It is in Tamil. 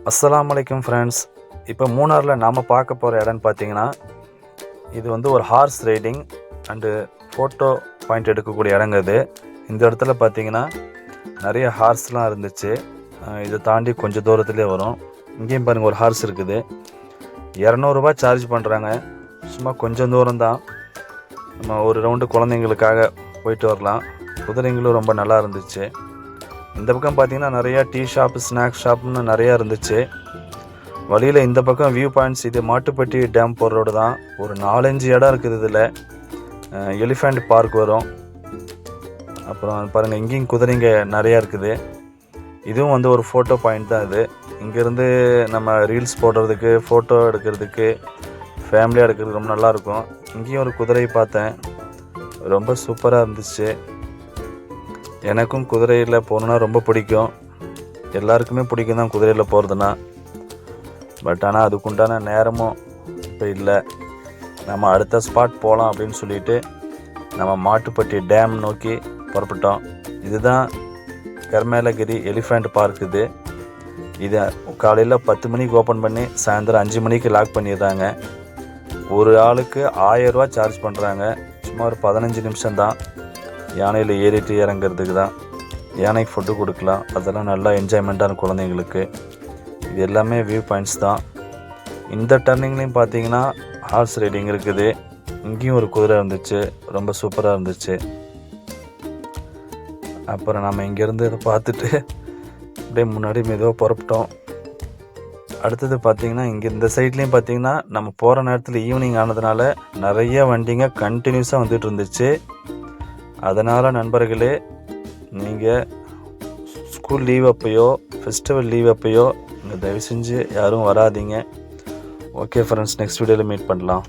அஸ்ஸலாமு அலைக்கும் ஃப்ரெண்ட்ஸ். இப்போ மூணாரில் நாம் பார்க்க போகிற இடம்னு பார்த்தீங்கன்னா, இது வந்து ஒரு horse riding and photo point எடுக்கக்கூடிய இடங்க இது. இந்த இடத்துல பார்த்தீங்கன்னா நிறைய ஹார்ஸ்லாம் இருந்துச்சு. இதை தாண்டி கொஞ்சம் தூரத்துலேயே வரும். இங்கேயும் பாருங்கள் ஒரு ஹார்ஸ் இருக்குது. 200 ரூபா சார்ஜ் பண்ணுறாங்க. சும்மா கொஞ்சம் தூரம் தான். நம்ம ஒரு ரவுண்டு குழந்தைங்களுக்காக போயிட்டு வரலாம். குதிரைங்களும் ரொம்ப நல்லா இருந்துச்சு. இந்த பக்கம் பார்த்திங்கன்னா நிறையா டீ ஷாப்பு, ஸ்நாக்ஸ் ஷாப்னு நிறையா இருந்துச்சு. வழியில் இந்த பக்கம் வியூ பாயிண்ட்ஸ், இது மாட்டுப்பட்டி டேம் போகிற ரோடு தான். ஒரு 4-5 இடம் இருக்குது. இதில் எலிஃபண்ட் பார்க் வரும். அப்புறம் பாருங்கள் இங்கேயும் குதிரைங்க நிறையா இருக்குது. இதுவும் வந்து ஒரு ஃபோட்டோ பாயிண்ட் தான். இது இங்கேருந்து நம்ம ரீல்ஸ் போடுறதுக்கு, ஃபோட்டோ எடுக்கிறதுக்கு, ஃபேமிலியாக எடுக்கிறதுக்கு ரொம்ப நல்லாயிருக்கும். இங்கேயும் ஒரு குதிரை பார்த்தேன், ரொம்ப சூப்பராக இருந்துச்சு. எனக்கும் குதிரையில் போகணுன்னா ரொம்ப பிடிக்கும். எல்லாருக்குமே பிடிக்கும் தான் குதிரையில் போகிறதுனா. பட் ஆனால் அதுக்குண்டான நேரமும் இப்போ இல்லை. நம்ம அடுத்த ஸ்பாட் போகலாம் அப்படின்னு சொல்லிட்டு நம்ம மாட்டுப்பட்டி டேம் நோக்கி புறப்பட்டோம். இதுதான் கர்மேலகிரி எலிஃபண்ட் பார்க். இது காலையில் 10 மணிக்கு ஓப்பன் பண்ணி சாயந்தரம் 5 மணிக்கு லாக் பண்ணிடுறாங்க. ஒரு ஆளுக்கு 1000 ரூபா சார்ஜ் பண்ணுறாங்க. சும்மா ஒரு 15 நிமிஷம் தான். யானையில் ஏறிட்டு இறங்கிறதுக்கு தான். யானைக்கு ஃபுட்டு கொடுக்கலாம். அதெல்லாம் நல்லா என்ஜாய்மெண்ட்டான குழந்தைங்களுக்கு. இது எல்லாமே வியூ பாயிண்ட்ஸ் தான். இந்த டர்னிங்லேயும் பார்த்தீங்கன்னா ஹார்ஸ் ரைடிங் இருக்குது. இங்கேயும் ஒரு குதிரை இருந்துச்சு, ரொம்ப சூப்பராக இருந்துச்சு. அப்புறம் நம்ம இங்கேருந்து இதை பார்த்துட்டு அப்படியே முன்னாடி மெதுவாக புறப்பட்டோம். அடுத்தது பார்த்திங்கன்னா இங்கே இந்த சைட்லேயும் பார்த்திங்கன்னா நம்ம போகிற நேரத்தில் ஈவினிங் ஆனதுனால நிறைய வண்டிங்க கண்டினியூஸாக வந்துட்டு இருந்துச்சு. அதனால் நண்பர்களே, நீங்கள் ஸ்கூல் லீவ் அப்பையோ ஃபெஸ்டிவல் லீவ் அப்பையோ தயவு செஞ்சு யாரும் வராதீங்க. ஓகே ஃப்ரெண்ட்ஸ், நெக்ஸ்ட் வீடியோவில் மீட் பண்ணலாம்.